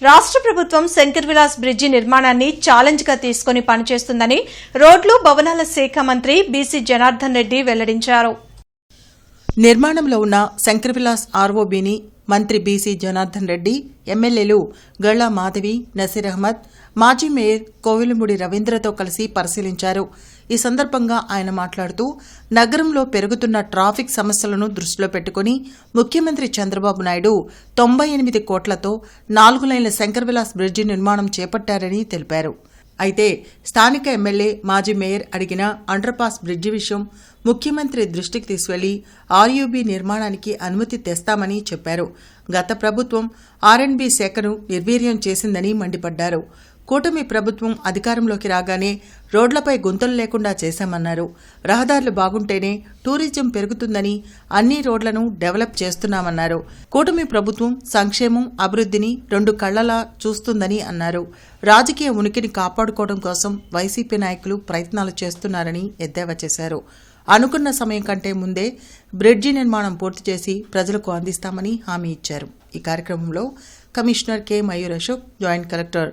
రాష్ట్ర ప్రభుత్వం శంకర్ విలాస్ బ్రిడ్జి నిర్మాణాన్ని ఛాలెంజ్ గా తీసుకుని పనిచేస్తుందని రోడ్లు భవనాల శాఖ మంత్రి బీసీ జనార్దన్ రెడ్డి వెల్లడించారు. నిర్మాణంలో ఉన్న శంకర్ విలాస్ ఆర్ఓబీని మంత్రి బీసీ జనార్దన్ రెడ్డి, ఎమ్మెల్యేలు గళ్లా మాధవి, నసీర్ అహ్మద్, మాజీ మేయర్ కోవిలమూడి రవీంద్రతో కలిసి పరిశీలించారు. ఈ సందర్భంగా ఆయన మాట్లాడుతూ నగరంలో పెరుగుతున్న ట్రాఫిక్ సమస్యలను దృష్టిలో పెట్టుకుని ముఖ్యమంత్రి చంద్రబాబు నాయుడు 98 కోట్లతో 4 లైన్ల శంకర్ విలాస్ బ్రిడ్జి నిర్మాణం చేపట్టారని తెలిపారు. అయితే స్థానిక ఎమ్మెల్యే, మాజీ మేయర్ అడిగిన అండర్పాస్ బ్రిడ్జి విషయం ముఖ్యమంత్రి దృష్టికి తీసుకెళ్లి ఆర్యూబీ నిర్మాణానికి అనుమతి తెస్తామని చెప్పారు. గత ప్రభుత్వం ఆర్ఎండ్బీ శాఖను నిర్వీర్యం చేసిందని మండిపడ్డారు. కూటమి ప్రభుత్వం అధికారంలోకి రాగానే రోడ్లపై గుంతలు లేకుండా చేశామన్నారు. రహదారులు బాగుంటేనే టూరిజం పెరుగుతుందని అన్ని రోడ్లను డెవలప్ చేస్తున్నామన్నారు. కూటమి ప్రభుత్వం సంక్షేమం, అభివృద్ధిని 2 కళ్లలా చూస్తుందని అన్నారు. రాజకీయ ఉనికిని కాపాడుకోవడం కోసం వైసీపీ నాయకులు ప్రయత్నాలు చేస్తున్నారని ఎద్దేవా చేశారు. అనుకున్న సమయం కంటే ముందే బ్రిడ్జి నిర్మాణం పూర్తి చేసి ప్రజలకు అందిస్తామని హామీ ఇచ్చారు. ఈ కార్యక్రమంలో commissioner K Mayur Ashok, joint collector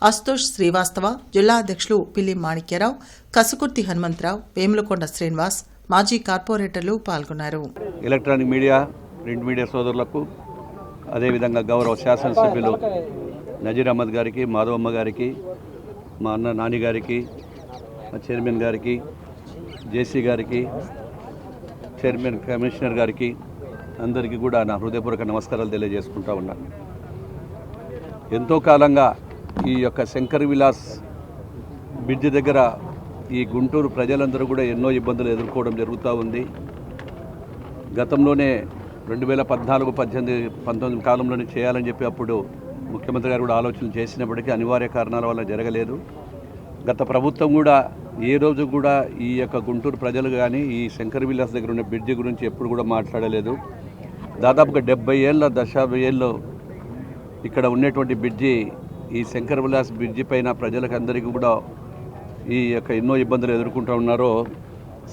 Ashutosh Srivastava, జిల్లా అధ్యక్షులు పిల్లి మాణిక్యరావు, కసుకుర్తి హనుమంతరావు, వేములకొండ శ్రీనివాస్, మాజీ కార్పొరేటర్లు పాల్గొన్నారు. ఎలక్ట్రానిక్ మీడియా, ప్రింట్ మీడియా సోదరులకు, అదేవిధంగా గౌరవ శాసనసభ్యులు నజీర్ అహ్మద్ గారికి, మాధవమ్మ గారికి, మా అన్న నాని గారికి, మా చైర్మన్ గారికి, జేసీ గారికి, చైర్మన్ కమిషనర్ గారికి, అందరికీ కూడా నా హృదయపూర్వక నమస్కారాలు తెలియజేసుకుంటా ఉన్నాను. ఎంతో కాలంగా ఈ యొక్క శంకర్ విలాస్ బ్రిడ్జి దగ్గర ఈ గుంటూరు ప్రజలందరూ కూడా ఎన్నో ఇబ్బందులు ఎదుర్కోవడం జరుగుతూ ఉంది. గతంలోనే 2014, 18, 19 కాలంలోనే చేయాలని చెప్పి అప్పుడు ముఖ్యమంత్రి గారు కూడా ఆలోచన చేసినప్పటికీ అనివార్య కారణాల వల్ల జరగలేదు. గత ప్రభుత్వం కూడా ఏ రోజు కూడా ఈ యొక్క గుంటూరు ప్రజలు కానీ ఈ శంకర్ విలాస్ దగ్గర ఉన్న బ్రిడ్జి గురించి ఎప్పుడు కూడా మాట్లాడలేదు. దాదాపుగా 70 ఏళ్ళ, దశాబ్ద ఏళ్ళు ఇక్కడ ఉన్నటువంటి బ్రిడ్జి, ఈ శంకర్ విలాస్ బ్రిడ్జి పైన ప్రజలకు అందరికీ కూడా ఈ యొక్క ఎన్నో ఇబ్బందులు ఎదుర్కొంటూ ఉన్నారో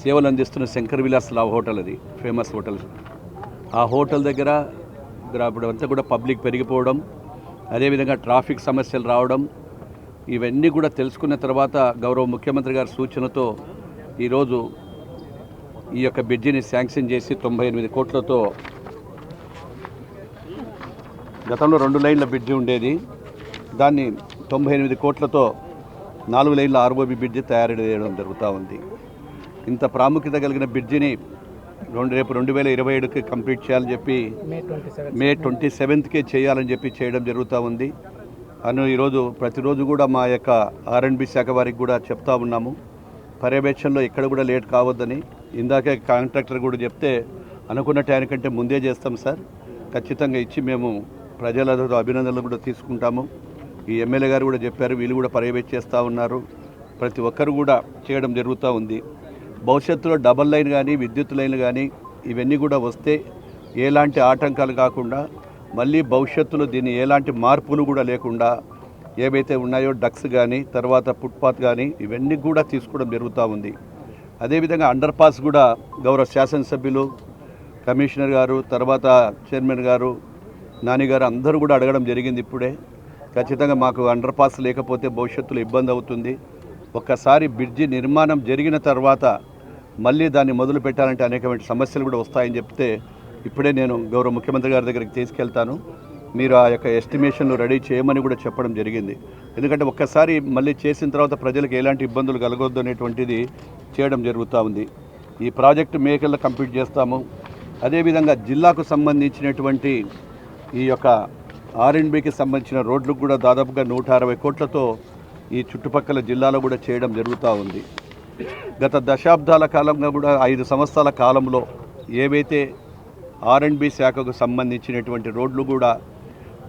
సేవలు అందిస్తున్న శంకర్ విలాస్ హోటల్, అది ఫేమస్ హోటల్. ఆ హోటల్ దగ్గర ఇప్పుడు అంతా కూడా పబ్లిక్ పెరిగిపోవడం, అదేవిధంగా ట్రాఫిక్ సమస్యలు రావడం, ఇవన్నీ కూడా తెలుసుకున్న తర్వాత గౌరవ ముఖ్యమంత్రి గారి సూచనతో ఈరోజు ఈ యొక్క బ్రిడ్జిని శాంక్షన్ చేసి 98 కోట్లతో, గతంలో 2 లైన్ల బ్రిడ్జి ఉండేది, దాన్ని 98 కోట్లతో 4 లైన్ల ఆర్ఓబీ బ్రిడ్జి తయారు చేయడం జరుగుతూ ఉంది. ఇంత ప్రాముఖ్యత కలిగిన బ్రిడ్జిని రేపు 2027కి కంప్లీట్ చేయాలని చెప్పి మే 27కే చేయాలని చెప్పి చేయడం జరుగుతూ ఉంది. ఈరోజు ప్రతిరోజు కూడా మా యొక్క ఆర్ఎండ్బీ శాఖ వారికి కూడా చెప్తా ఉన్నాము, పర్యవేక్షణలో ఎక్కడ కూడా లేట్ కావద్దని. ఇందాకే కాంట్రాక్టర్ కూడా చెప్తే అనుకున్న టైంకంటే ముందే చేస్తాం సార్, ఖచ్చితంగా ఇచ్చి మేము ప్రజల అభినందనలు కూడా తీసుకుంటాము. ఈ ఎమ్మెల్యే గారు కూడా చెప్పారు, వీళ్ళు కూడా పర్యవేక్షిస్తూ ఉన్నారు. ప్రతి ఒక్కరు కూడా చేయడం జరుగుతూ ఉంది. భవిష్యత్తులో డబల్ లైన్ కానీ, విద్యుత్ లైన్లు కానీ ఇవన్నీ కూడా వస్తే ఎలాంటి ఆటంకాలు కాకుండా, మళ్ళీ భవిష్యత్తులో దీన్ని ఎలాంటి మార్పులు కూడా లేకుండా ఏవైతే ఉన్నాయో డక్స్ కానీ, తర్వాత ఫుట్పాత్ కానీ ఇవన్నీ కూడా తీసుకోవడం జరుగుతూ ఉంది. అదేవిధంగా అండర్ పాస్ కూడా గౌరవ శాసనసభ్యులు, కమిషనర్ గారు, తర్వాత చైర్మన్ గారు, నాని గారు అందరూ కూడా అడగడం జరిగింది. ఇప్పుడే ఖచ్చితంగా మాకు అండర్ పాస్ లేకపోతే భవిష్యత్తులో ఇబ్బంది అవుతుంది. ఒక్కసారి బ్రిడ్జి నిర్మాణం జరిగిన తర్వాత మళ్ళీ దాన్ని మొదలు పెట్టాలంటే అనేకమైన సమస్యలు కూడా వస్తాయని చెప్తే ఇప్పుడే నేను గౌరవ ముఖ్యమంత్రి గారి దగ్గరికి తీసుకెళ్తాను. మీరు ఆ యొక్క ఎస్టిమేషన్లు రెడీ చేయమని కూడా చెప్పడం జరిగింది. ఎందుకంటే ఒక్కసారి మళ్ళీ చేసిన తర్వాత ప్రజలకు ఎలాంటి ఇబ్బందులు కలగొద్దు అనేటువంటిది చేయడం జరుగుతూ ఉంది. ఈ ప్రాజెక్టు మేకల్లో కంప్లీట్ చేస్తాము. అదేవిధంగా జిల్లాకు సంబంధించినటువంటి ఈ యొక్క ఆర్ఎండ్బీకి సంబంధించిన రోడ్లకు కూడా దాదాపుగా 160 కోట్లతో ఈ చుట్టుపక్కల జిల్లాలో కూడా చేయడం జరుగుతూ ఉంది. గత దశాబ్దాల కాలంగా కూడా 5 సంవత్సరాల కాలంలో ఏవైతే ఆర్ఎండ్బీ శాఖకు సంబంధించినటువంటి రోడ్లు కూడా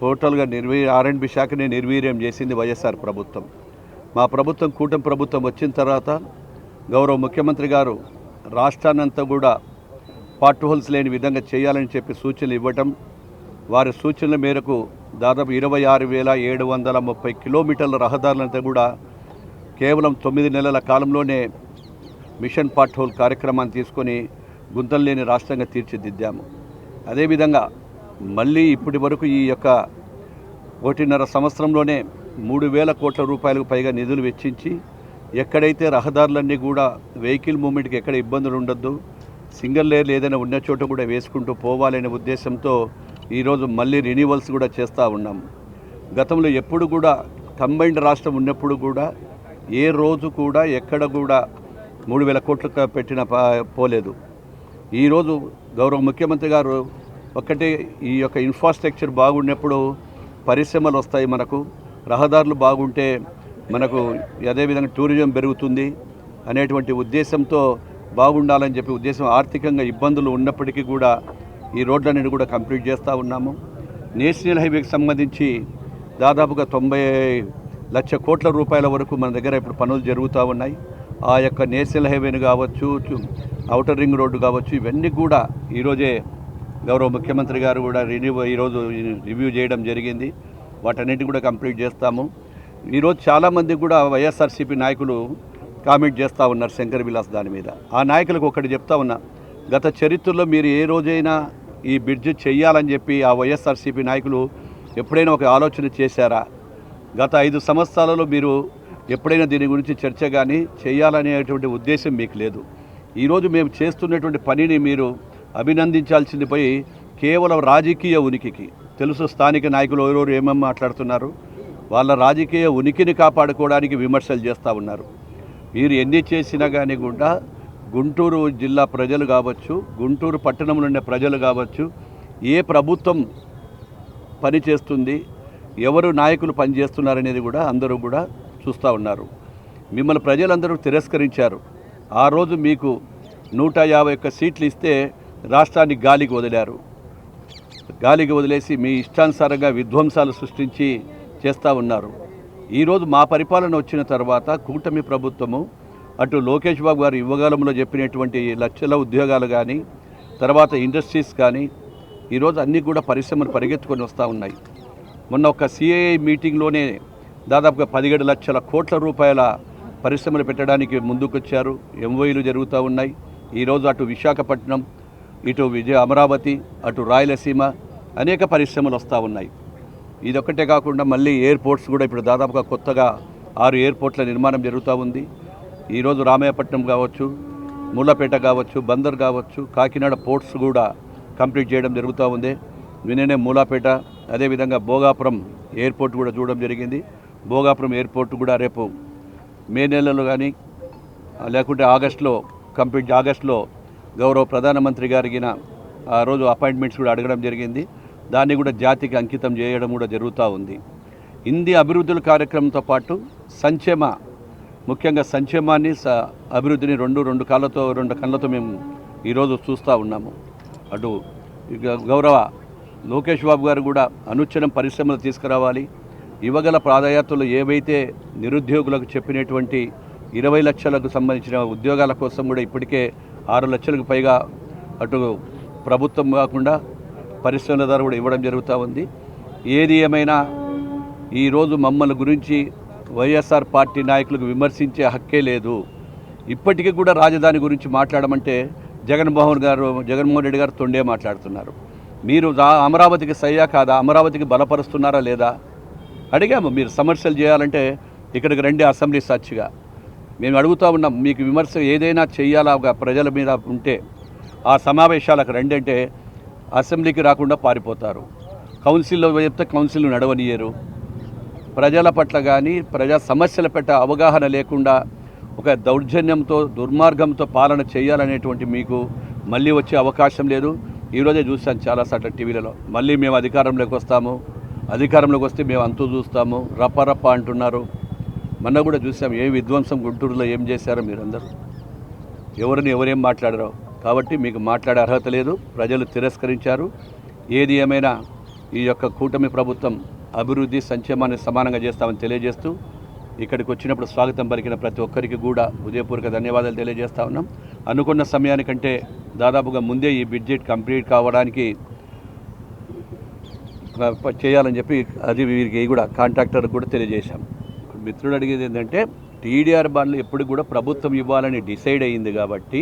టోటల్గా ఆర్ఎండ్బీ శాఖనే నిర్వీర్యం చేసింది వైఎస్ఆర్ ప్రభుత్వం. మా ప్రభుత్వం, కూటమి ప్రభుత్వం వచ్చిన తర్వాత గౌరవ ముఖ్యమంత్రి గారు రాష్ట్రాన్నంతా కూడా పార్ట్ హోల్స్ లేని విధంగా చేయాలని చెప్పి సూచనలు ఇవ్వటం, వారి సూచనల మేరకు దాదాపు 26,730 కిలోమీటర్ల రహదారులంతా కూడా కేవలం 9 నెలల కాలంలోనే మిషన్ పార్ట్ హోల్ కార్యక్రమాన్ని తీసుకొని గుంతలు లేని రాష్ట్రంగా తీర్చిదిద్దాము. అదేవిధంగా మళ్ళీ ఇప్పటి వరకు ఈ యొక్క 1.5 సంవత్సరంలోనే 3,000 కోట్ల రూపాయలకు పైగా నిధులు వెచ్చించి ఎక్కడైతే రహదారులన్నీ కూడా వెహికల్ మూవ్మెంట్కి ఎక్కడ ఇబ్బందులు ఉండొద్దు, సింగిల్ లేయర్లు ఏదైనా ఉన్న చోట కూడా వేసుకుంటూ పోవాలనే ఉద్దేశంతో ఈరోజు మళ్ళీ రెన్యూవల్స్ కూడా చేస్తూ ఉన్నాం. గతంలో ఎప్పుడు కూడా కంబైన్డ్ రాష్ట్రం ఉన్నప్పుడు కూడా ఏ రోజు కూడా ఎక్కడ కూడా 3,000 కోట్లు పెట్టిన పోలేదు. ఈరోజు గౌరవ ముఖ్యమంత్రి గారు ఒక్కటే ఈ యొక్క ఇన్ఫ్రాస్ట్రక్చర్ బాగున్నప్పుడు పరిశ్రమలు వస్తాయి, మనకు రహదారులు బాగుంటే మనకు అదేవిధంగా టూరిజం పెరుగుతుంది అనేటువంటి ఉద్దేశంతో బాగుండాలని చెప్పి ఉద్దేశం, ఆర్థికంగా ఇబ్బందులు ఉన్నప్పటికీ కూడా ఈ రోడ్లన్నీ కూడా కంప్లీట్ చేస్తూ ఉన్నాము. నేషనల్ హైవేకి సంబంధించి దాదాపుగా 90 లక్ష కోట్ల రూపాయల వరకు మన దగ్గర ఇప్పుడు పనులు జరుగుతూ ఉన్నాయి. ఆ యొక్క నేషనల్ హైవేని కావచ్చు, ఔటర్ రింగ్ రోడ్డు కావచ్చు, ఇవన్నీ కూడా ఈరోజే గౌరవ ముఖ్యమంత్రి గారు కూడా ఈరోజు రివ్యూ చేయడం జరిగింది. వాటన్నిటిని కూడా కంప్లీట్ చేస్తాము. ఈరోజు చాలామంది కూడా వైఎస్ఆర్సీపీ నాయకులు కామెంట్ చేస్తూ ఉన్నారు శంకర్ విలాస్ దాని మీద. ఆ నాయకులకు ఒకటి చెప్తా ఉన్నా, గత చరిత్రలో మీరు ఏ రోజైనా ఈ బ్రిడ్జ్ చెయ్యాలని చెప్పి ఆ వైఎస్ఆర్సీపీ నాయకులు ఎప్పుడైనా ఒక ఆలోచన చేశారా? గత 5 సంవత్సరాలలో మీరు ఎప్పుడైనా దీని గురించి చర్చ కానీ చేయాలనేటువంటి ఉద్దేశం మీకు లేదు. ఈరోజు మేము చేస్తున్నటువంటి పనిని మీరు అభినందించాల్సింది పోయి కేవలం రాజకీయ ఉనికికి, తెలుసు స్థానిక నాయకులు ఎవరెవరు ఏమేమి మాట్లాడుతున్నారు, వాళ్ళ రాజకీయ ఉనికిని కాపాడుకోవడానికి విమర్శలు చేస్తూ ఉన్నారు. మీరు ఎన్ని చేసినా కానీ కూడా గుంటూరు జిల్లా ప్రజలు కావచ్చు, గుంటూరు పట్టణంలో ఉండే ప్రజలు కావచ్చు, ఏ ప్రభుత్వం పని చేస్తుంది, ఎవరు నాయకులు పనిచేస్తున్నారనేది కూడా అందరూ కూడా చూస్తూ ఉన్నారు. మిమ్మల్ని ప్రజలందరూ తిరస్కరించారు. ఆ రోజు మీకు 151 సీట్లు ఇస్తే రాష్ట్రాన్ని గాలికి వదిలారు. గాలికి వదిలేసి మీ ఇష్టానుసారంగా విధ్వంసాలు సృష్టించి చేస్తూ ఉన్నారు. ఈరోజు మా పరిపాలన వచ్చిన తర్వాత కూటమి ప్రభుత్వము అటు లోకేష్ బాబు గారు యువకాలంలో చెప్పినటువంటి లక్షల ఉద్యోగాలు కానీ, తర్వాత ఇండస్ట్రీస్ కానీ, ఈరోజు అన్నీ కూడా పరిశ్రమలు పరిగెత్తుకొని వస్తూ ఉన్నాయి. మొన్న ఒక సిఐఐ మీటింగ్లోనే దాదాపుగా 17 లక్షల కోట్ల రూపాయల పరిశ్రమలు పెట్టడానికి ముందుకొచ్చారు. ఎంఓయూలు జరుగుతూ ఉన్నాయి. ఈరోజు అటు విశాఖపట్నం, ఇటు అమరావతి, అటు రాయలసీమ అనేక పరిశ్రమలు వస్తూ ఉన్నాయి. ఇదొక్కటే కాకుండా మళ్ళీ ఎయిర్పోర్ట్స్ కూడా ఇప్పుడు దాదాపుగా కొత్తగా 6 ఎయిర్పోర్ట్ల నిర్మాణం జరుగుతూ ఉంది. ఈరోజు రామాయపట్నం కావచ్చు, మూలపేట కావచ్చు, బందర్ కావచ్చు, కాకినాడ పోర్ట్స్ కూడా కంప్లీట్ చేయడం జరుగుతూ ఉంది. నిన్ననే మూలాపేట, అదేవిధంగా భోగాపురం ఎయిర్పోర్ట్ కూడా చూడడం జరిగింది. భోగాపురం ఎయిర్పోర్ట్ కూడా రేపు మే నెలలో కానీ లేకుంటే ఆగస్టులో గౌరవ ప్రధానమంత్రి గారికి ఆ రోజు అపాయింట్మెంట్స్ కూడా అడగడం జరిగింది. దాన్ని కూడా జాతికి అంకితం చేయడం కూడా జరుగుతూ ఉంది. ఇన్ని అభివృద్ధుల కార్యక్రమంతో పాటు ముఖ్యంగా సంక్షేమాన్ని అభివృద్ధిని రెండు కళ్ళతో మేము ఈరోజు చూస్తూ ఉన్నాము. అటు గౌరవ లోకేష్ బాబు గారు కూడా అనుక్షణం పరిశ్రమలు తీసుకురావాలి. యువగల ప్రాధాన్యతలు ఏవైతే నిరుద్యోగులకు చెప్పినటువంటి 20 లక్షలకు సంబంధించిన ఉద్యోగాల కోసం కూడా ఇప్పటికే 6 లక్షలకు పైగా అటు ప్రభుత్వం కాకుండా పరిశ్రమల ద్వారా కూడా ఇవ్వడం జరుగుతూ ఉంది. ఏది ఏమైనా ఈరోజు మమ్మల్ని గురించి వైఎస్ఆర్ పార్టీ నాయకులకు విమర్శించే హక్కే లేదు. ఇప్పటికీ కూడా రాజధాని గురించి మాట్లాడమంటే జగన్మోహన్ రెడ్డి గారు తొండే మాట్లాడుతున్నారు. మీరు అమరావతికి సయ్యా కాదా, అమరావతికి బలపరుస్తున్నారా లేదా అడిగాము. మీరు సమస్యలు చేయాలంటే ఇక్కడికి రండి అసెంబ్లీ సాక్షిగా. మేము అడుగుతూ ఉన్నాం, మీకు విమర్శ ఏదైనా చేయాలా ప్రజల మీద ఉంటే ఆ సమావేశాలకు రండి అంటే అసెంబ్లీకి రాకుండా పారిపోతారు. కౌన్సిల్లో చెప్తే కౌన్సిల్ నడవనియరు. ప్రజల పట్ల కానీ ప్రజా సమస్యల పట్ల అవగాహన లేకుండా ఒక దౌర్జన్యంతో దుర్మార్గంతో పాలన చేయాలనేటువంటి మీకు మళ్ళీ వచ్చే అవకాశం లేదు. ఈరోజే చూసాను చాలాసార్లు టీవీలలో, మళ్ళీ మేము అధికారంలోకి వస్తే మేము అంతూ చూస్తాము రప్ప అంటున్నారు. మొన్న కూడా చూసాం ఏ విధ్వంసం గుంటూరులో ఏం చేశారో మీరందరూ, ఎవరేం మాట్లాడారో. కాబట్టి మీకు మాట్లాడే అర్హత లేదు, ప్రజలు తిరస్కరించారు. ఏది ఏమైనా ఈ యొక్క కూటమి ప్రభుత్వం అభివృద్ధి సంక్షేమాన్ని సమానంగా చేస్తామని తెలియజేస్తూ ఇక్కడికి వచ్చినప్పుడు స్వాగతం పలికిన ప్రతి ఒక్కరికి కూడా హృదయపూర్వక ధన్యవాదాలు తెలియజేస్తా ఉన్నాం. అనుకున్న సమయానికంటే దాదాపుగా ముందే ఈ బడ్జెట్ కంప్లీట్ కావడానికి చేయాలని చెప్పి అది వీరికి కూడా కాంట్రాక్టర్కి కూడా తెలియజేశాం. మిత్రుడు అడిగేది ఏంటంటే టీడీఆర్ బాండ్లు ఎప్పుడు కూడా ప్రభుత్వం ఇవ్వాలని డిసైడ్ అయ్యింది కాబట్టి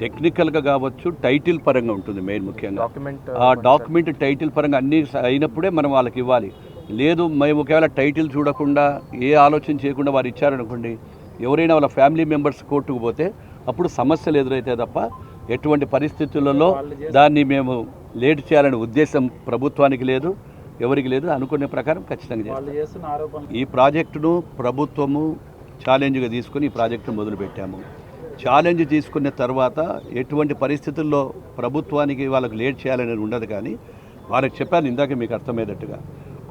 టెక్నికల్గా కావచ్చు, టైటిల్ పరంగా ఉంటుంది మెయిన్ ముఖ్యంగా. ఆ డాక్యుమెంట్ టైటిల్ పరంగా అన్నీ అయినప్పుడే మనం వాళ్ళకి ఇవ్వాలి. లేదు మేము ఒకవేళ టైటిల్ చూడకుండా ఏ ఆలోచన చేయకుండా వారు ఇచ్చారనుకోండి, ఎవరైనా వాళ్ళ ఫ్యామిలీ మెంబర్స్ కోర్టుకు పోతే అప్పుడు సమస్యలు ఎదురైతే తప్ప ఎటువంటి పరిస్థితులలో దాన్ని మేము లేట్ చేయాలనే ఉద్దేశం ప్రభుత్వానికి లేదు, ఎవరికి లేదు. అనుకునే ప్రకారం ఖచ్చితంగా చేస్తాం. ఈ ప్రాజెక్టును ప్రభుత్వము ఛాలెంజ్గా తీసుకొని ఈ ప్రాజెక్టును మొదలుపెట్టాము. ఛాలెంజ్ తీసుకున్న తర్వాత ఎటువంటి పరిస్థితుల్లో ప్రభుత్వానికి వాళ్ళకు లేట్ చేయాలనేది ఉండదు. కానీ వాళ్ళకి చెప్పాను ఇందాక మీకు అర్థమయ్యేటట్టుగా,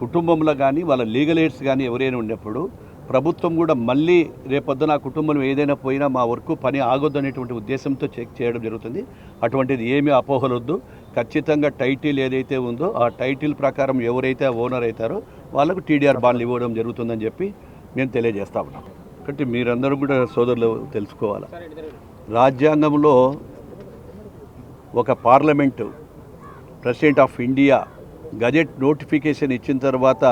కుటుంబంలో కానీ వాళ్ళ లీగల్ ఎయిడ్స్ కానీ ఎవరైనా ఉన్నప్పుడు ప్రభుత్వం కూడా మళ్ళీ రేపొద్దున ఆ కుటుంబం ఏదైనా పోయినా మా వర్క్ పని ఆగొద్దు అనేటువంటి ఉద్దేశంతో చెక్ చేయడం జరుగుతుంది. అటువంటిది ఏమీ అపోహలొద్దు. ఖచ్చితంగా టైటిల్ ఏదైతే ఉందో ఆ టైటిల్ ప్రకారం ఎవరైతే ఓనర్ అవుతారో వాళ్ళకు టీడీఆర్ బాండ్లు ఇవ్వడం జరుగుతుందని చెప్పి మేము తెలియజేస్తా ఉన్నాం. కాబట్టి మీరందరూ కూడా సోదరులు తెలుసుకోవాలి, రాజ్యాంగంలో ఒక parliament president of India gazette notification ఇచ్చిన తర్వాత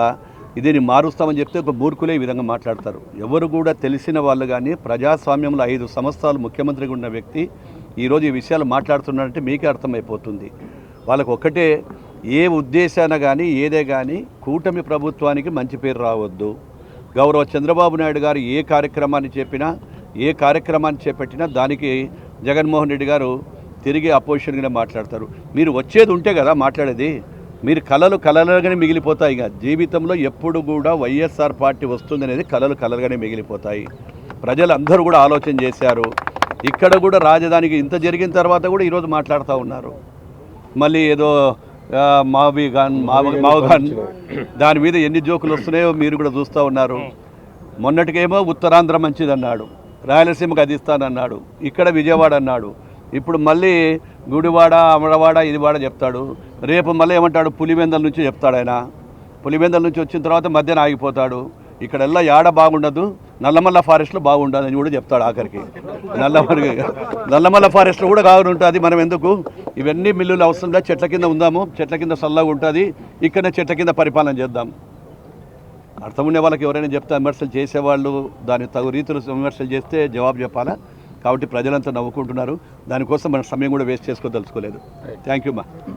ఇదిని మారుస్తామని చెప్తే ఒక మూర్ఖులే ఈ విధంగా మాట్లాడతారు. ఎవరు కూడా తెలిసిన వాళ్ళు కానీ ప్రజాస్వామ్యంలో 5 సంవత్సరాలు ముఖ్యమంత్రిగా ఉన్న వ్యక్తి ఈరోజు ఈ విషయాలు మాట్లాడుతున్నారంటే మీకే అర్థమైపోతుంది. వాళ్ళకు ఒక్కటే, ఏ ఉద్దేశాన కానీ ఏదే కానీ కూటమి ప్రభుత్వానికి మంచి పేరు రావద్దు. గౌరవ చంద్రబాబు నాయుడు గారు ఏ కార్యక్రమాన్ని చేపట్టినా దానికి జగన్మోహన్ రెడ్డి గారు తిరిగి అపోజిషన్గానే మాట్లాడతారు. మీరు వచ్చేది ఉంటే కదా మాట్లాడేది. మీరు కలలుగానే మిగిలిపోతాయి. ఇక జీవితంలో ఎప్పుడు కూడా వైఎస్ఆర్ పార్టీ వస్తుందనేది కలలుగానే మిగిలిపోతాయి. ప్రజలందరూ కూడా ఆలోచన చేశారు. ఇక్కడ కూడా రాజధానికి ఇంత జరిగిన తర్వాత కూడా ఈరోజు మాట్లాడుతూ ఉన్నారు. మళ్ళీ ఏదో మావగాన్ దాని మీద ఎన్ని జోకులు వస్తున్నాయో మీరు కూడా చూస్తూ ఉన్నారు. మొన్నటికేమో ఉత్తరాంధ్ర మంచిదన్నాడు, రాయలసీమకు అది ఇస్తానన్నాడు, ఇక్కడ విజయవాడ అన్నాడు. ఇప్పుడు మళ్ళీ గుడివాడ, అమరవాడ, ఇదివాడ చెప్తాడు. రేపు మళ్ళీ ఏమంటాడు, పులివెందల నుంచి చెప్తాడు. ఆయన పులివెందల నుంచి వచ్చిన తర్వాత మధ్యాహ్నం ఆగిపోతాడు. ఇక్కడెల్లా యాడ బాగుండదు, నల్లమల్ల ఫారెస్ట్లో బాగుండదు అని కూడా చెప్తాడు. ఆఖరికి నల్లమల్ల ఫారెస్ట్లో కూడా కావాలంటుంది. మనం ఎందుకు ఇవన్నీ మిల్లులు అవసరంగా చెట్ల కింద ఉందాము, చెట్ల కింద చల్లగా ఉంటుంది, ఇక్కడనే చెట్ల కింద పరిపాలన చేద్దాం. అర్థం ఉండే వాళ్ళకి ఎవరైనా చెప్తే విమర్శలు చేసేవాళ్ళు దాని తగు రీతిలో విమర్శలు చేస్తే జవాబు చెప్పాలా. కాబట్టి ప్రజలంతా నవ్వుకుంటున్నారు. దానికోసం మన సమయం కూడా వేస్ట్ చేసుకోదలుచుకోలేదు. థ్యాంక్ యూ మా.